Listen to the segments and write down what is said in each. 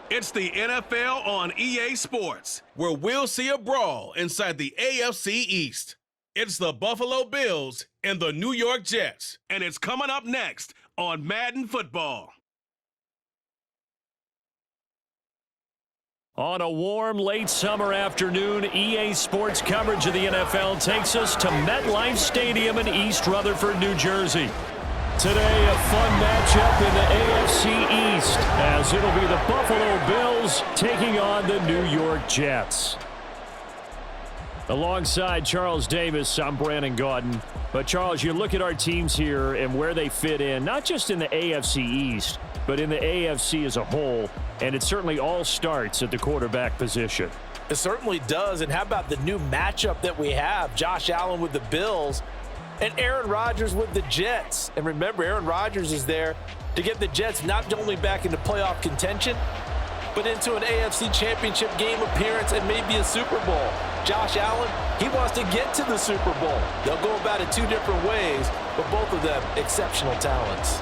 It's the NFL on EA Sports, where we'll see a brawl inside the AFC East. It's the Buffalo Bills and the New York Jets, and it's coming up next on Madden Football. On a warm, late summer afternoon, EA Sports coverage of the NFL takes us to MetLife Stadium in East Rutherford, New Jersey. Today, a fun matchup in the AFC East, as it'll be the Buffalo Bills taking on the New York Jets. Alongside Charles Davis, I'm Brandon Gaudin. But, Charles, you look at our teams here and where they fit in, not just in the AFC East, but in the AFC as a whole, and it certainly all starts at the quarterback position. It certainly does, and how about the new matchup that we have? Josh Allen with the Bills and Aaron Rodgers with the Jets. And remember, Aaron Rodgers is there to get the Jets not only back into playoff contention, but into an AFC Championship game appearance and maybe a Super Bowl. Josh Allen, he wants to get to the Super Bowl. They'll go about it two different ways, but both of them exceptional talents.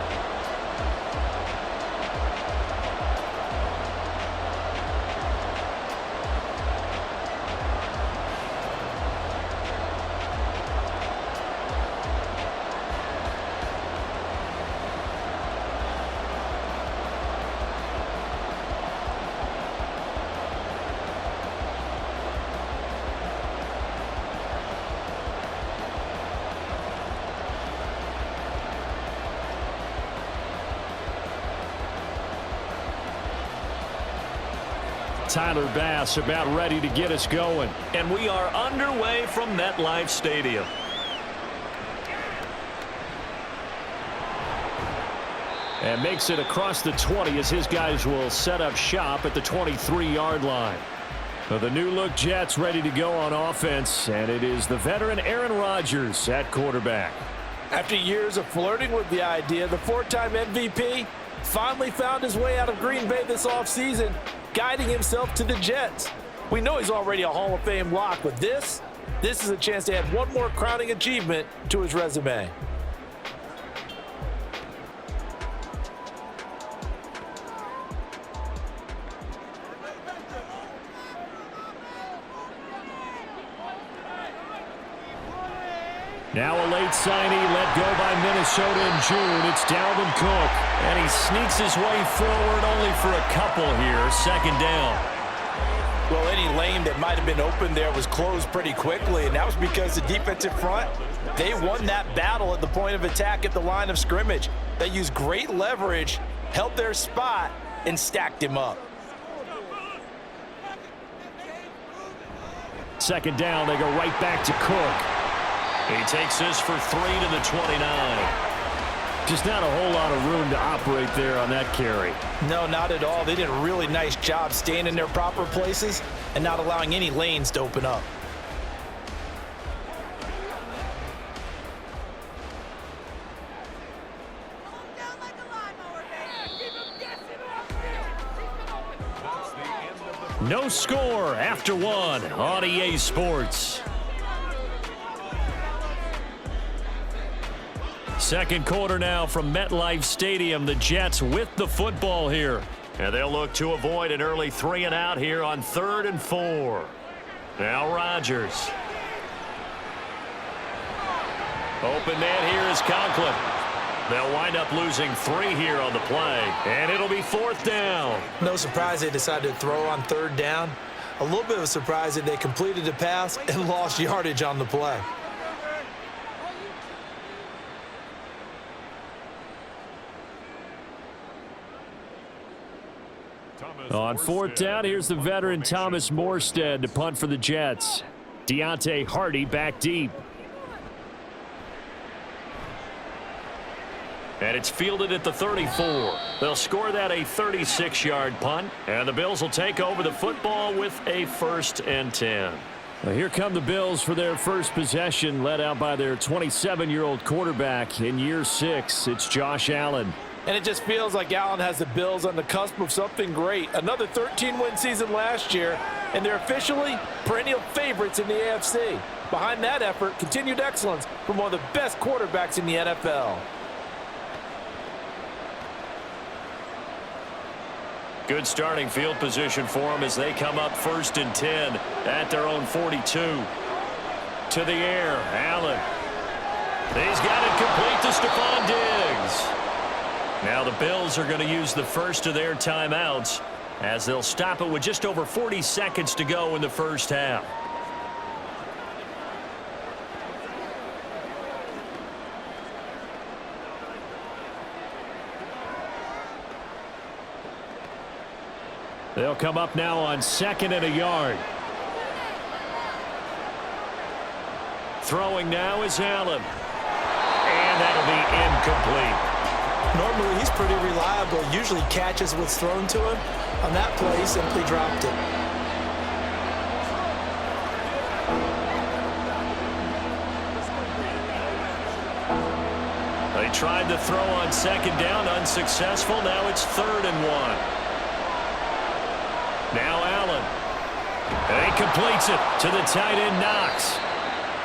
Tyler Bass about ready to get us going. And we are underway from MetLife Stadium. And makes it across the 20 as his guys will set up shop at the 23-yard line. So the new-look Jets ready to go on offense, and it is the veteran Aaron Rodgers at quarterback. After years of flirting with the idea, the four-time MVP finally found his way out of Green Bay this offseason, guiding himself to the Jets. We know he's already a Hall of Fame lock, but this is a chance to add one more crowning achievement to his resume. Now a late signee let go by Minnesota in June. It's Dalvin Cook. And he sneaks his way forward only for a couple here. Second down. Well, any lane that might have been open there was closed pretty quickly, and that was because the defensive front, they won that battle at the point of attack at the line of scrimmage. They used great leverage, held their spot, and stacked him up. Second down, they go right back to Cook. He takes this for 3 to the 29. Just not a whole lot of room to operate there on that carry. No, not at all. They did a really nice job staying in their proper places and not allowing any lanes to open up. No score after one on EA Sports. Second quarter now from MetLife Stadium. The Jets with the football here. And they'll look to avoid an early 3-and-out here on 3rd and 4. Now Rodgers. Open man here is Conklin. They'll wind up losing 3 here on the play. And it'll be 4th down. No surprise they decided to throw on 3rd down. A little bit of a surprise that they completed the pass and lost yardage on the play. On 4th down, here's the veteran Thomas Morstead to punt for the Jets. Deontay Hardy back deep. And it's fielded at the 34. They'll score that a 36-yard punt. And the Bills will take over the football with a 1st and 10. Well, here come the Bills for their first possession, led out by their 27-year-old quarterback in year 6. It's Josh Allen. And it just feels like Allen has the Bills on the cusp of something great. Another 13-win season last year, and they're officially perennial favorites in the AFC. Behind that effort, continued excellence from one of the best quarterbacks in the NFL. Good starting field position for them as they come up 1st and 10 at their own 42. To the air, Allen. He's got it complete to Stephon Diggs. Now the Bills are going to use the first of their timeouts as they'll stop it with just over 40 seconds to go in the first half. They'll come up now on 2nd and a yard. Throwing now is Allen. And that'll be incomplete. Normally, he's pretty reliable. Usually catches what's thrown to him. On that play, he simply dropped it. They tried to throw on 2nd down, unsuccessful. Now it's 3rd and 1. Now Allen. And he completes it to the tight end, Knox.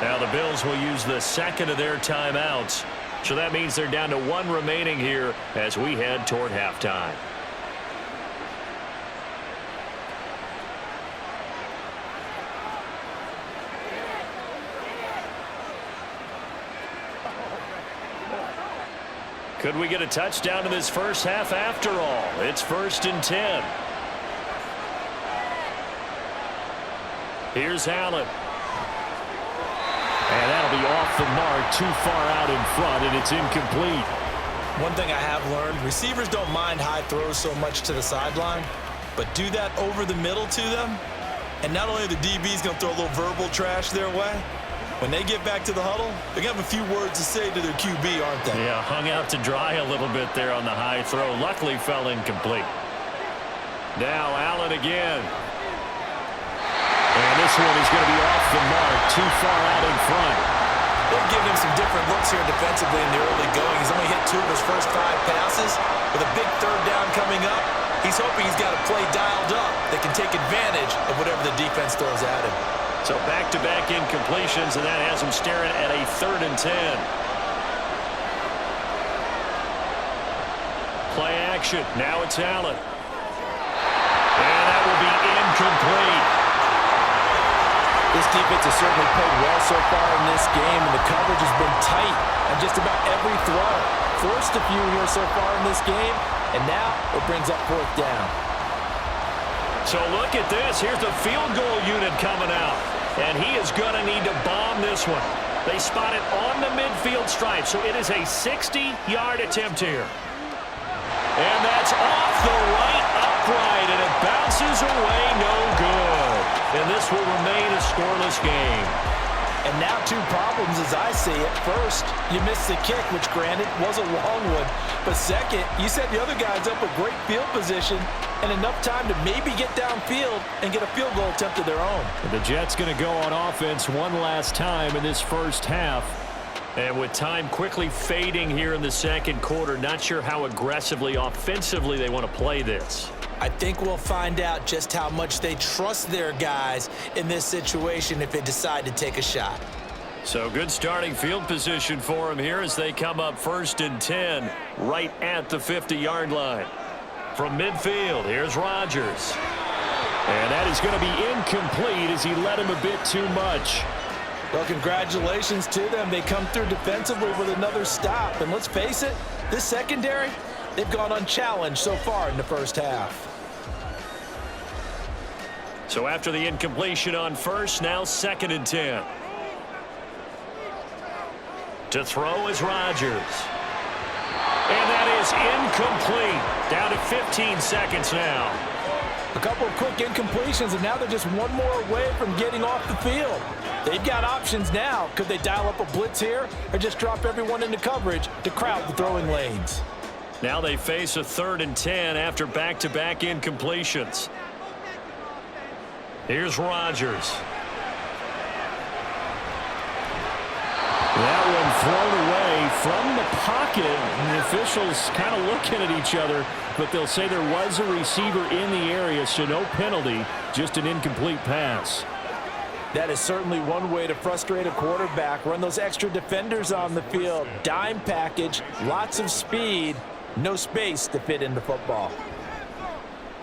Now the Bills will use the 2nd of their timeouts. So that means they're down to 1 remaining here as we head toward halftime. Could we get a touchdown in this first half after all? It's 1st and 10. Here's Allen. And that'll be off the mark, too far out in front, and it's incomplete. One thing I have learned, receivers don't mind high throws so much to the sideline, but do that over the middle to them, and not only are the DBs going to throw a little verbal trash their way, when they get back to the huddle, they're going to have a few words to say to their QB, aren't they? Yeah, hung out to dry a little bit there on the high throw. Luckily fell incomplete. Now Allen again. And this one is going to be off the mark, too far out in front. They've given him some different looks here defensively in the early going. He's only hit 2 of his first 5 passes. With a big 3rd down coming up, he's hoping he's got a play dialed up that can take advantage of whatever the defense throws at him. So back-to-back incompletions, and that has him staring at a 3rd and 10. Play action. Now it's Allen. And that will be incomplete. This defense has certainly played well so far in this game, and the coverage has been tight on just about every throw. Forced a few here so far in this game, and now it brings up 4th down. So look at this. Here's the field goal unit coming out, and he is going to need to bomb this one. They spot it on the midfield stripe, so it is a 60-yard attempt here. And that's off the right upright, and it bounces away no good. And this will remain a scoreless game. And now 2 problems as I see it. First, you missed the kick, which granted was a long one. But second, you set the other guys up with great field position and enough time to maybe get downfield and get a field goal attempt of their own. The Jets going to go on offense one last time in this first half. And with time quickly fading here in the 2nd quarter, not sure how aggressively, offensively they want to play this. I think we'll find out just how much they trust their guys in this situation if they decide to take a shot. So good starting field position for them here as they come up 1st and 10 right at the 50-yard line. From midfield, here's Rodgers. And that is going to be incomplete as he led him a bit too much. Well, congratulations to them. They come through defensively with another stop. And let's face it, this secondary, they've gone unchallenged so far in the first half. So after the incompletion on 1st, now 2nd and 10. To throw is Rodgers. And that is incomplete. Down to 15 seconds now. A couple of quick incompletions, and now they're just one more away from getting off the field. They've got options now. Could they dial up a blitz here or just drop everyone into coverage to crowd the throwing lanes? Now they face a 3rd and 10 after back-to-back incompletions. Here's Rodgers. That one thrown away from the pocket. And the officials kind of looking at each other, but they'll say there was a receiver in the area, so no penalty, just an incomplete pass. That is certainly one way to frustrate a quarterback. Run those extra defenders on the field. Dime package, lots of speed, no space to fit into football.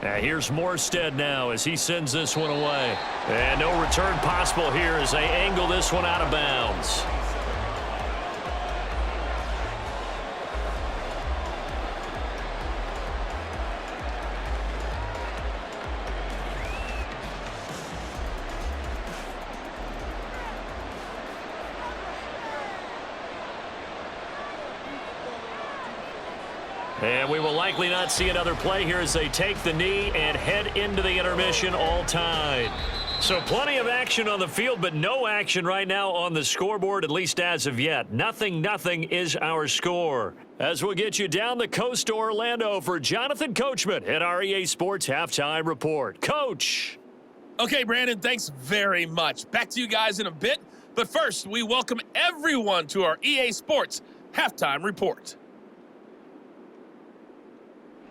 Here's Morstead now as he sends this one away. And no return possible here as they angle this one out of bounds. And we will likely not see another play here as they take the knee and head into the intermission all tied. So plenty of action on the field, but no action right now on the scoreboard, at least as of yet. 0-0 is our score. As we'll get you down the coast to Orlando for Jonathan Coachman at our EA Sports Halftime Report. Coach! Okay, Brandon, thanks very much. Back to you guys in a bit. But first, we welcome everyone to our EA Sports Halftime Report.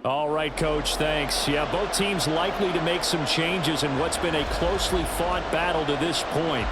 All right, Coach, thanks. Yeah, both teams likely to make some changes in what's been a closely fought battle to this point.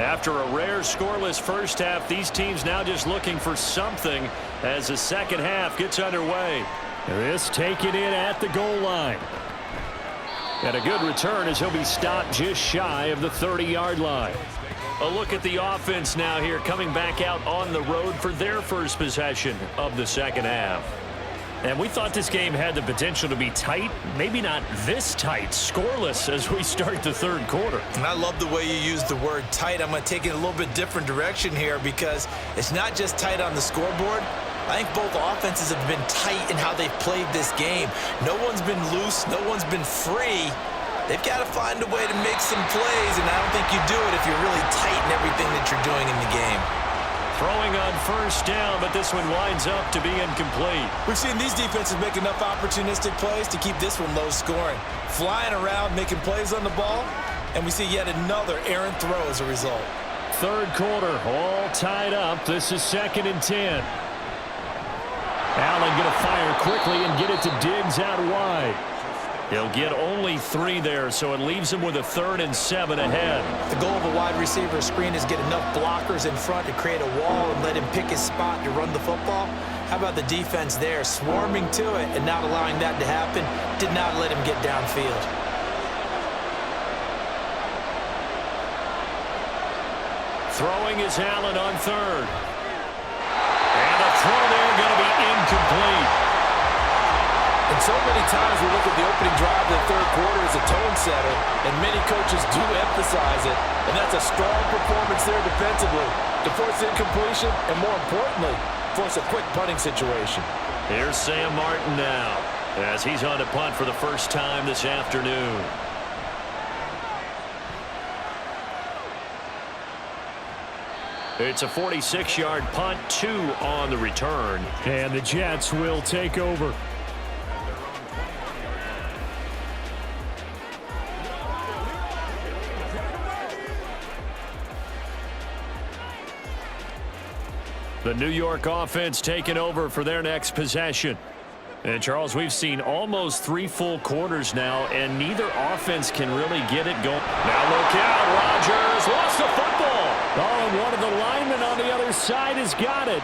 After a rare scoreless first half, these teams now just looking for something as the second half gets underway. This taken in at the goal line. And a good return as he'll be stopped just shy of the 30-yard line. A look at the offense now here, coming back out on the road for their first possession of the second half. And we thought this game had the potential to be tight, maybe not this tight, scoreless as we start the third quarter. And I love the way you use the word tight. I'm going to take it a little bit different direction here because it's not just tight on the scoreboard. I think both offenses have been tight in how they've played this game. No one's been loose. No one's been free. They've got to find a way to make some plays, and I don't think you do it if you're really tight in everything that you're doing in the game. Throwing on first down, but this one winds up to be incomplete. We've seen these defenses make enough opportunistic plays to keep this one low scoring. Flying around, making plays on the ball, and we see yet another errant throw as a result. Third quarter, all tied up. This is 2nd and 10. Allen going to fire quickly and get it to Diggs out wide. He'll get only 3 there, so it leaves him with a 3rd and 7 ahead. The goal of a wide receiver screen is get enough blockers in front to create a wall and let him pick his spot to run the football. How about the defense there, swarming to it and not allowing that to happen? Did not let him get downfield. Throwing is Allen on 3rd. And the throw there going to be incomplete. And so many times we look at the opening drive of the third quarter as a tone setter, and many coaches do emphasize it, and that's a strong performance there defensively to force incompletion and, more importantly, force a quick punting situation. Here's Sam Martin now as he's on to punt for the first time this afternoon. It's a 46-yard punt, 2 on the return, and the Jets will take over. The New York offense taking over for their next possession. And, Charles, we've seen almost 3 full quarters now, and neither offense can really get it going. Now look out, Rodgers lost the football. Oh, and one of the linemen on the other side has got it.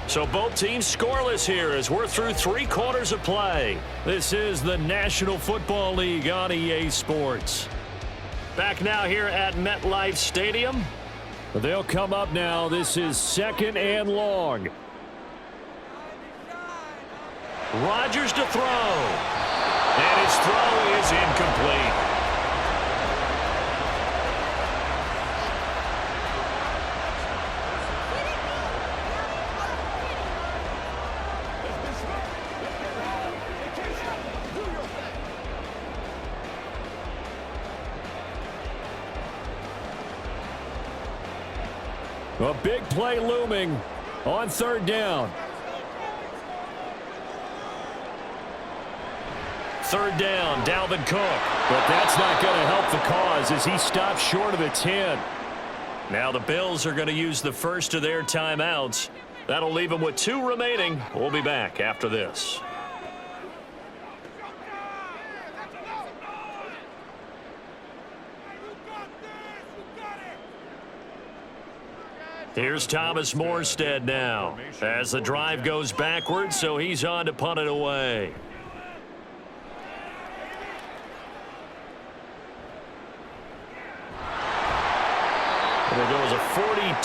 So both teams scoreless here as we're through 3 quarters of play. This is the National Football League on EA Sports. Back now here at MetLife Stadium. They'll come up now. This is 2nd and long. Rodgers to throw. And his throw is incomplete. A big play looming on third down. Third down, Dalvin Cook. But that's not going to help the cause as he stops short of the 10. Now the Bills are going to use the first of their timeouts. That'll leave them with 2 remaining. We'll be back after this. Here's Thomas Morstead now as the drive goes backwards, so he's on to punt it away. It'll go as a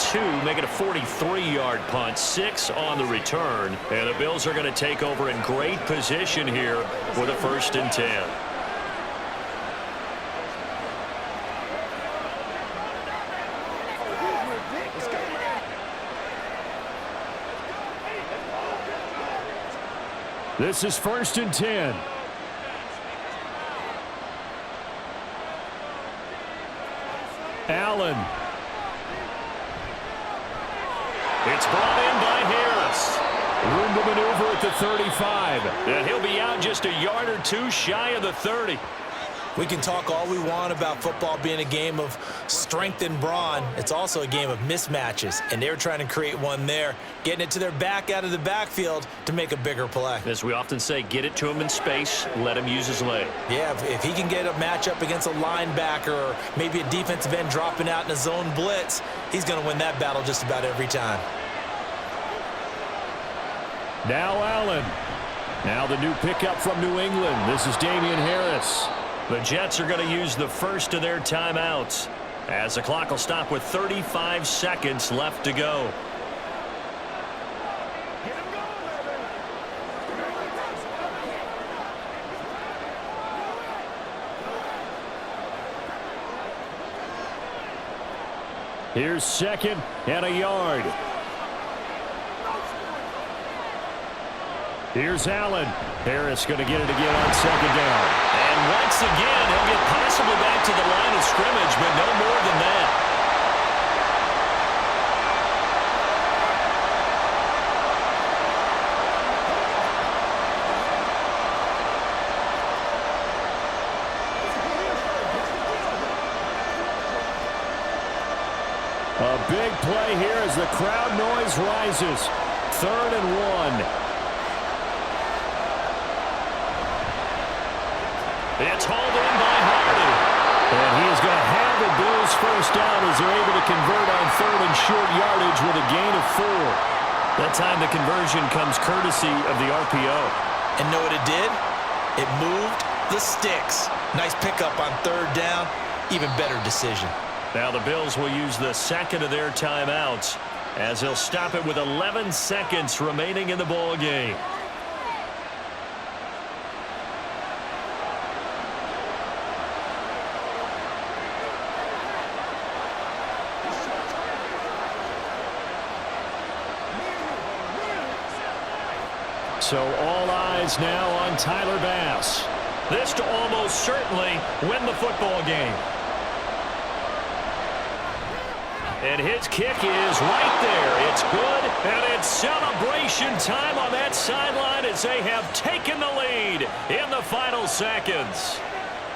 42, make it a 43-yard punt, 6 on the return. And the Bills are going to take over in great position here with a 1st and 10. This is 1st and 10. Allen. It's brought in by Harris. Room to maneuver at the 35. And he'll be out just a yard or 2 shy of the 30. We can talk all we want about football being a game of strength and brawn. It's also a game of mismatches, and they're trying to create one there, getting it to their back out of the backfield to make a bigger play. As we often say, get it to him in space, let him use his leg. Yeah, if he can get a matchup against a linebacker or maybe a defensive end dropping out in a zone blitz, he's going to win that battle just about every time. Now Allen. Now the new pickup from New England. This is Damian Harris. The Jets are going to use the first of their timeouts as the clock will stop with 35 seconds left to go. Here's 2nd and a yard. Here's Allen. Harris going to get it again on 2nd down. And once again, he'll get possibly back to the line of scrimmage, but no more than that. A big play here as the crowd noise rises. 3rd and 1. It's hauled in by Hardy. And he is going to have the Bills first down as they're able to convert on 3rd and short yardage with a gain of 4. That time the conversion comes courtesy of the RPO. And know what it did? It moved the sticks. Nice pickup on 3rd down. Even better decision. Now the Bills will use the 2nd of their timeouts as they'll stop it with 11 seconds remaining in the ball game. So all eyes now on Tyler Bass. This to almost certainly win the football game. And his kick is right there. It's good, and it's celebration time on that sideline as they have taken the lead in the final seconds.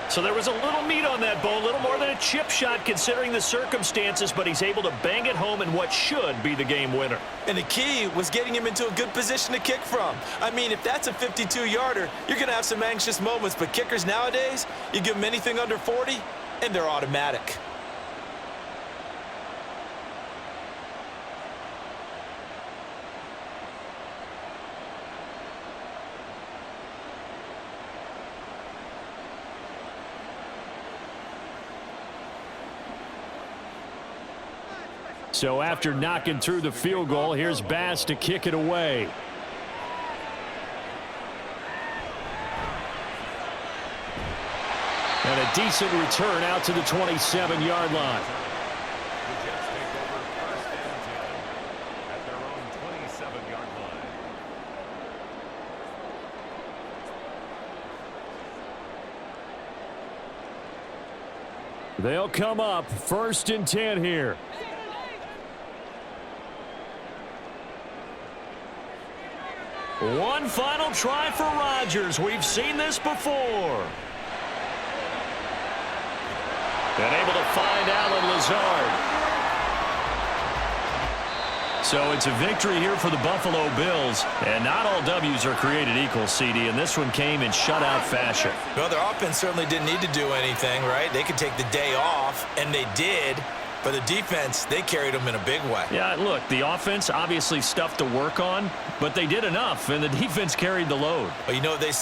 So there was a little meat on that bone, a little more than a chip shot considering the circumstances, but he's able to bang it home in what should be the game winner. And the key was getting him into a good position to kick from. I mean, if that's a 52-yarder, you're going to have some anxious moments, but kickers nowadays, you give them anything under 40, and they're automatic. So after knocking through the field goal, here's Bass to kick it away. And a decent return out to the 27-yard line. The Jets take over 1st and 10 at their own 27-yard line. They'll come up 1st and 10 here. One final try for Rodgers. We've seen this before. And able to find Allen Lazard. So it's a victory here for the Buffalo Bills. And not all W's are created equal, CD, and this one came in shutout fashion. Well, their offense certainly didn't need to do anything, right? They could take the day off, and they did. But the defense, they carried them in a big way. Yeah, look, the offense, obviously stuff to work on, but they did enough, and the defense carried the load. Well, you know what they say.